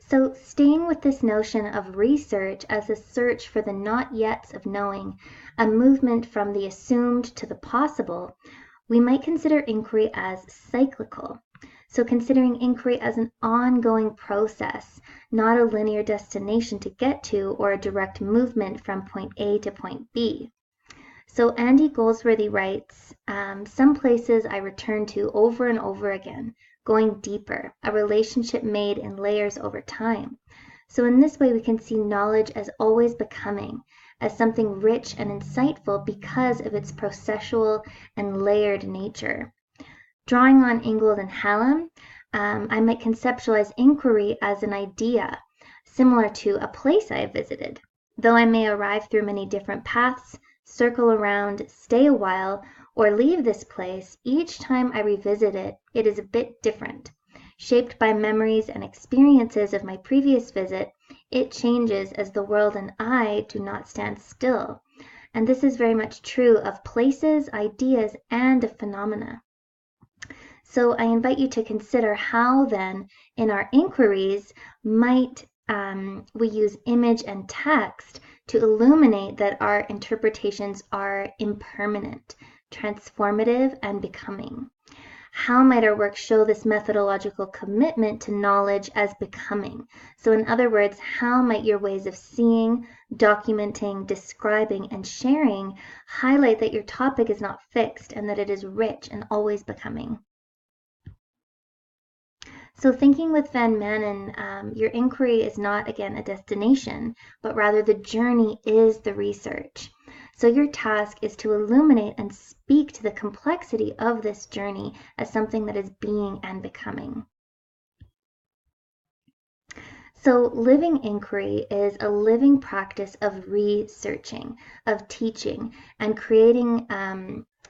So, staying with this notion of research as a search for the not yets of knowing, a movement from the assumed to the possible, we might consider inquiry as cyclical. So, considering inquiry as an ongoing process, not a linear destination to get to or a direct movement from point A to point B. So Andy Goldsworthy writes, some places I return to over and over again, going deeper, a relationship made in layers over time. So in this way, we can see knowledge as always becoming, as something rich and insightful because of its processual and layered nature. Drawing on Ingold and Hallam, I might conceptualize inquiry as an idea, similar to a place I have visited. Though I may arrive through many different paths, circle around, stay a while, or leave this place, each time I revisit it, it is a bit different. Shaped by memories and experiences of my previous visit, it changes as the world and I do not stand still. And this is very much true of places, ideas, and of phenomena. So I invite you to consider how then in our inquiries might we use image and text to illuminate that our interpretations are impermanent, transformative, and becoming. How might our work show this methodological commitment to knowledge as becoming? So in other words, how might your ways of seeing, documenting, describing, and sharing highlight that your topic is not fixed and that it is rich and always becoming? So thinking with Van Manen, your inquiry is not, again, a destination, but rather the journey is the research. So your task is to illuminate and speak to the complexity of this journey as something that is being and becoming. So living inquiry is a living practice of researching, of teaching, and creating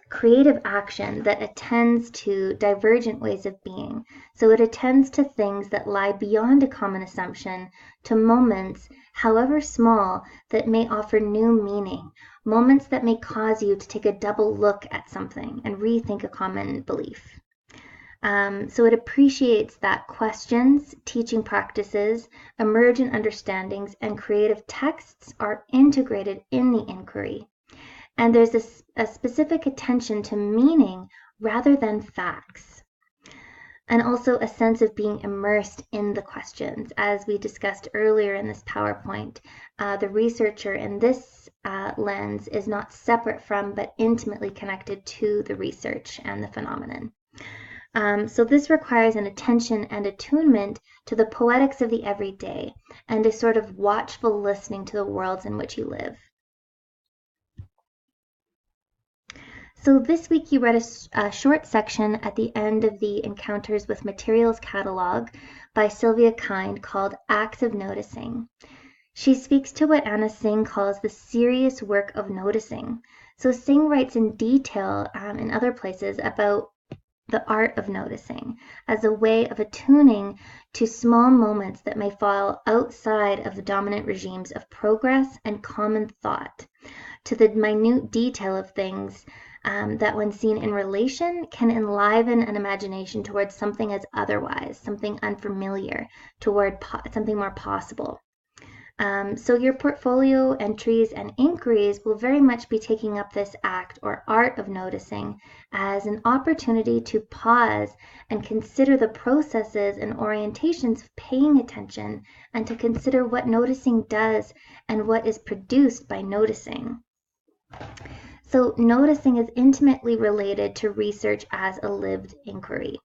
creative action that attends to divergent ways of being. So it attends to things that lie beyond a common assumption, to moments, however small, that may offer new meaning, moments that may cause you to take a double look at something and rethink a common belief. So it appreciates that questions, teaching practices, emergent understandings, and creative texts are integrated in the inquiry. And there's a specific attention to meaning rather than facts. And also a sense of being immersed in the questions. As we discussed earlier in this PowerPoint, the researcher in this lens is not separate from but intimately connected to the research and the phenomenon. So this requires an attention and attunement to the poetics of the everyday and a sort of watchful listening to the worlds in which you live. So this week you read a short section at the end of the Encounters with Materials catalog by Sylvia Kind called Acts of Noticing. She speaks to what Anna Singh calls the serious work of noticing. So Singh writes in detail in other places about the art of noticing as a way of attuning to small moments that may fall outside of the dominant regimes of progress and common thought, to the minute detail of things that when seen in relation can enliven an imagination towards something as otherwise, something unfamiliar, toward something more possible. So your portfolio entries and inquiries will very much be taking up this act or art of noticing as an opportunity to pause and consider the processes and orientations of paying attention and to consider what noticing does and what is produced by noticing. So noticing is intimately related to research as a lived inquiry.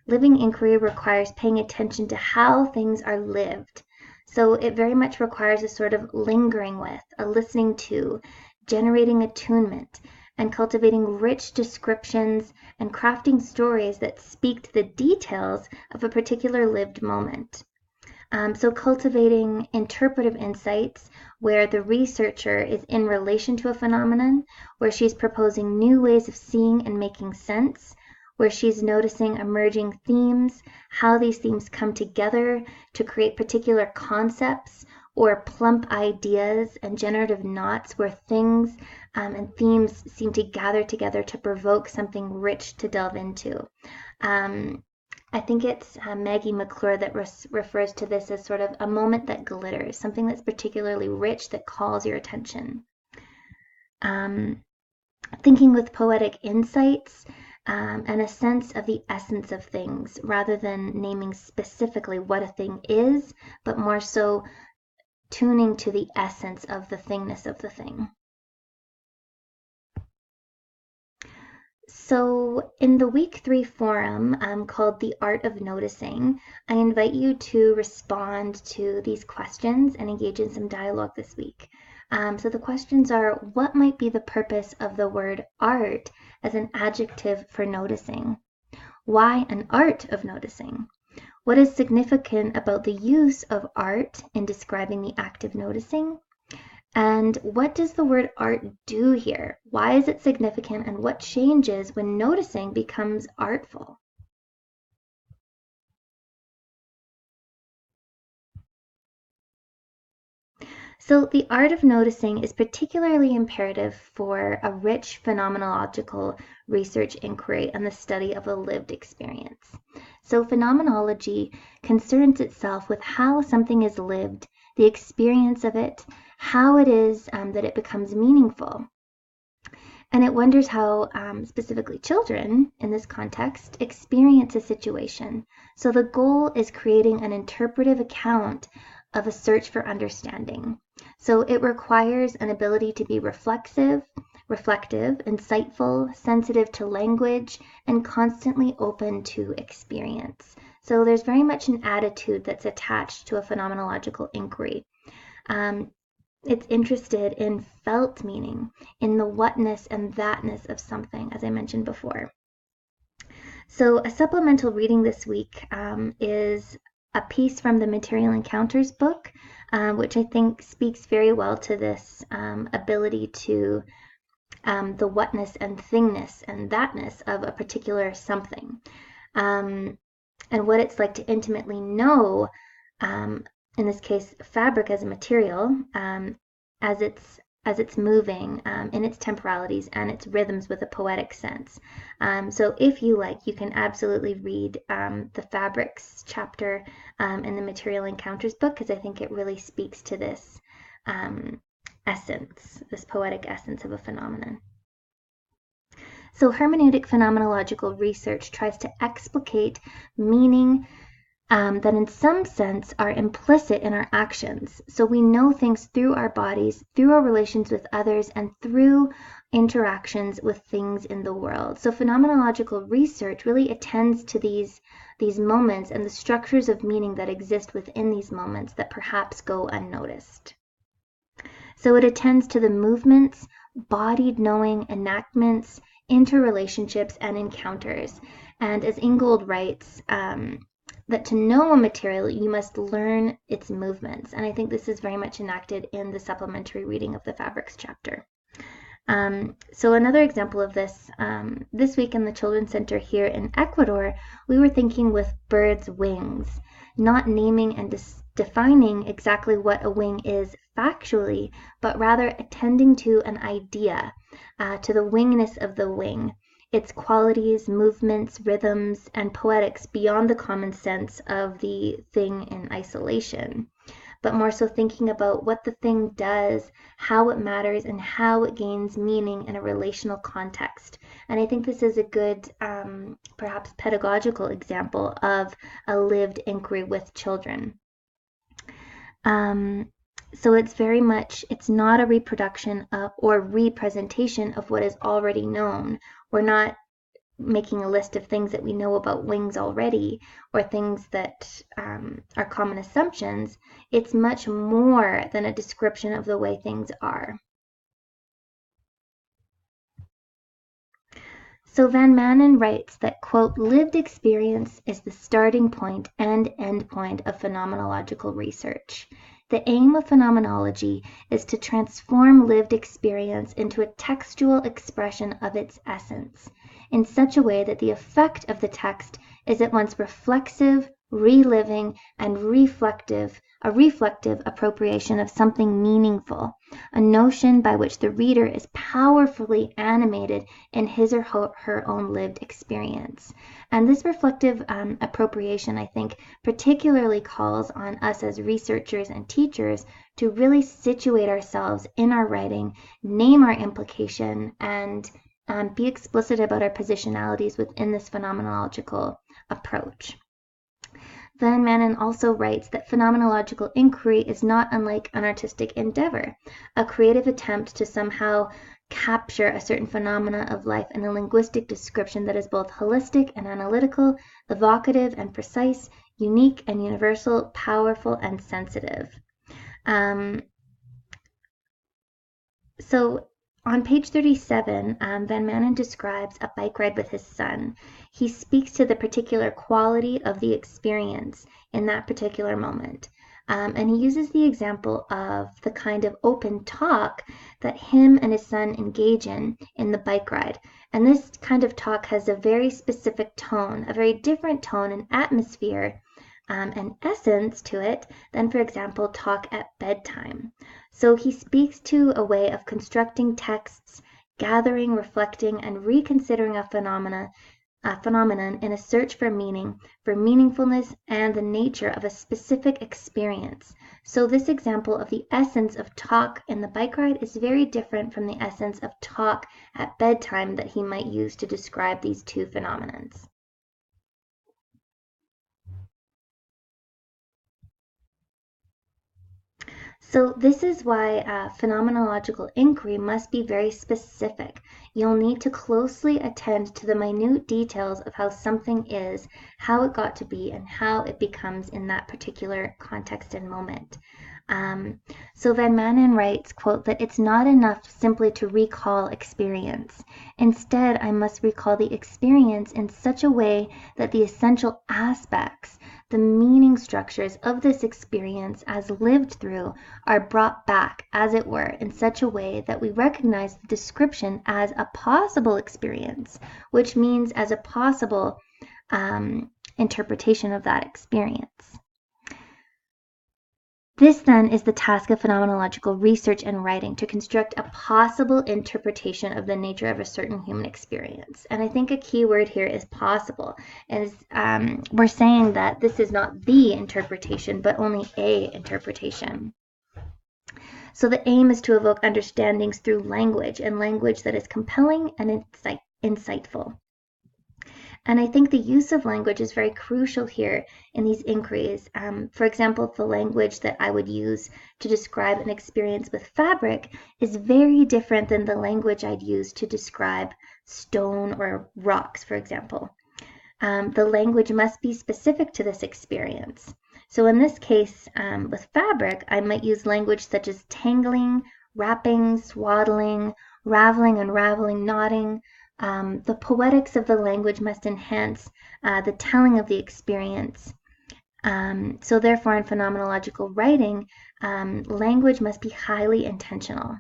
Living inquiry requires paying attention to how things are lived. So it very much requires a sort of lingering with, a listening to, generating attunement, and cultivating rich descriptions and crafting stories that speak to the details of a particular lived moment. So cultivating interpretive insights where the researcher is in relation to a phenomenon, where she's proposing new ways of seeing and making sense, where she's noticing emerging themes, how these themes come together to create particular concepts or plump ideas and generative knots where things and themes seem to gather together to provoke something rich to delve into. I think it's Maggie McClure that refers to this as sort of a moment that glitters, something that's particularly rich that calls your attention. Thinking with poetic insights and a sense of the essence of things, rather than naming specifically what a thing is, but more so tuning to the essence of the thingness of the thing. So in the week 3 forum called The Art of Noticing, I invite you to respond to these questions and engage in some dialogue this week. So the questions are, what might be the purpose of the word art as an adjective for noticing? Why an art of noticing? What is significant about the use of art in describing the act of noticing? And what does the word art do here? Why is it significant, and what changes when noticing becomes artful? So the art of noticing is particularly imperative for a rich phenomenological research inquiry and the study of a lived experience. So phenomenology concerns itself with how something is lived, the experience of it, how it is that it becomes meaningful. And it wonders how specifically children, in this context, experience a situation. So the goal is creating an interpretive account of a search for understanding. So it requires an ability to be reflective, insightful, sensitive to language, and constantly open to experience. So there's very much an attitude that's attached to a phenomenological inquiry. It's interested in felt meaning, in the whatness and thatness of something, as I mentioned before. So a supplemental reading this week is a piece from the Material Encounters book, which I think speaks very well to this ability to the whatness and thingness and thatness of a particular something, and what it's like to intimately know, in this case, fabric as a material, as it's moving in its temporalities and its rhythms with a poetic sense. So if you like, you can absolutely read the fabrics chapter in the Material Encounters book, because I think it really speaks to this essence, this poetic essence of a phenomenon. So hermeneutic phenomenological research tries to explicate meaning that in some sense are implicit in our actions. So we know things through our bodies, through our relations with others, and through interactions with things in the world. So phenomenological research really attends to these moments and the structures of meaning that exist within these moments that perhaps go unnoticed. So it attends to the movements, bodied knowing, enactments, interrelationships, and encounters. And as Ingold writes, that to know a material, you must learn its movements. And I think this is very much enacted in the supplementary reading of the Fabrics chapter. So another example of this, this week in the Children's Center here in Ecuador, we were thinking with birds' wings, not naming and defining exactly what a wing is factually, but rather attending to an idea, to the wingness of the wing, its qualities, movements, rhythms, and poetics beyond the common sense of the thing in isolation, but more so thinking about what the thing does, how it matters, and how it gains meaning in a relational context. And I think this is a good, perhaps pedagogical example of a lived inquiry with children. So it's very much, it's not a reproduction of or representation of what is already known. We're not making a list of things that we know about wings already, or things that are common assumptions. It's much more than a description of the way things are. So Van Manen writes that, quote, lived experience is the starting point and end point of phenomenological research. The aim of phenomenology is to transform lived experience into a textual expression of its essence, in such a way that the effect of the text is at once reflexive, reliving, and a reflective appropriation of something meaningful, a notion by which the reader is powerfully animated in his or her own lived experience. And this reflective appropriation, I think, particularly calls on us as researchers and teachers to really situate ourselves in our writing, name our implication, and be explicit about our positionalities within this phenomenological approach. Van Manen also writes that phenomenological inquiry is not unlike an artistic endeavor, a creative attempt to somehow capture a certain phenomena of life in a linguistic description that is both holistic and analytical, evocative and precise, unique and universal, powerful and sensitive. So on page 37, Van Manen describes a bike ride with his son. He speaks to the particular quality of the experience in that particular moment. And he uses the example of the kind of open talk that him and his son engage in the bike ride. And this kind of talk has a very specific tone, a very different tone and atmosphere and essence to it than, for example, talk at bedtime. So he speaks to a way of constructing texts, gathering, reflecting, and reconsidering a phenomenon in a search for meaning, for meaningfulness, and the nature of a specific experience. So this example of the essence of talk in the bike ride is very different from the essence of talk at bedtime that he might use to describe these two phenomenons. So this is why phenomenological inquiry must be very specific. You'll need to closely attend to the minute details of how something is, how it got to be, and how it becomes in that particular context and moment. So Van Manen writes, quote, that it's not enough simply to recall experience. Instead, I must recall the experience in such a way that the essential aspects, the meaning structures of this experience as lived through, are brought back, as it were, in such a way that we recognize the description as a possible experience, which means as a possible interpretation of that experience. This then is the task of phenomenological research and writing, to construct a possible interpretation of the nature of a certain human experience. And I think a key word here is possible, as we're saying that this is not the interpretation, but only a interpretation. So the aim is to evoke understandings through language, and language that is compelling and insightful. And I think the use of language is very crucial here in these inquiries. For example, the language that I would use to describe an experience with fabric is very different than the language I'd use to describe stone or rocks, for example. The language must be specific to this experience. So in this case, with fabric, I might use language such as tangling, wrapping, swaddling, raveling, unraveling, knotting. The poetics of the language must enhance the telling of the experience. So therefore, in phenomenological writing, language must be highly intentional.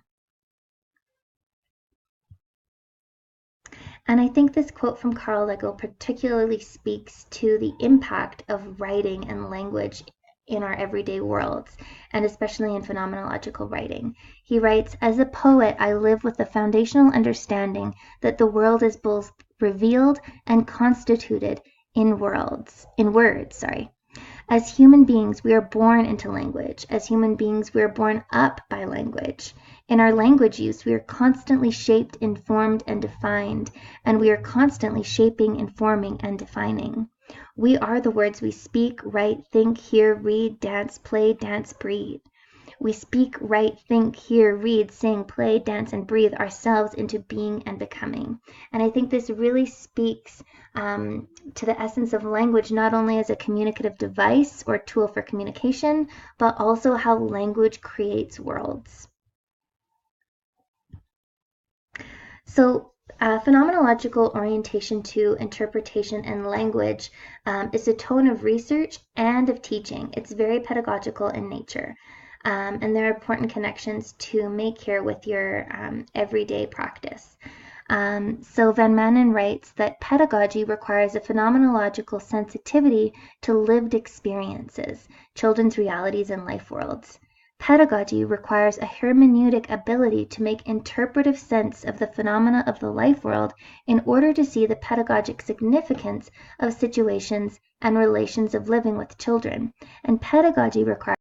And I think this quote from Carl Lego particularly speaks to the impact of writing and language in our everyday worlds, and especially in phenomenological writing. He writes, "As a poet, I live with the foundational understanding that the world is both revealed and constituted in words. As human beings, we are born into language. As human beings, we are born up by language. In our language use, we are constantly shaped, informed, and defined, and we are constantly shaping, informing, and defining. We are the words we speak, write, think, hear, read, dance, play, dance, breathe. We speak, write, think, hear, read, sing, play, dance, and breathe ourselves into being and becoming." And I think this really speaks to the essence of language, not only as a communicative device or tool for communication, but also how language creates worlds. So phenomenological orientation to interpretation and language is a tone of research and of teaching. It's very pedagogical in nature. And there are important connections to make here with your everyday practice. So Van Manen writes that pedagogy requires a phenomenological sensitivity to lived experiences, children's realities and life worlds. Pedagogy requires a hermeneutic ability to make interpretive sense of the phenomena of the life world in order to see the pedagogic significance of situations and relations of living with children. And pedagogy requires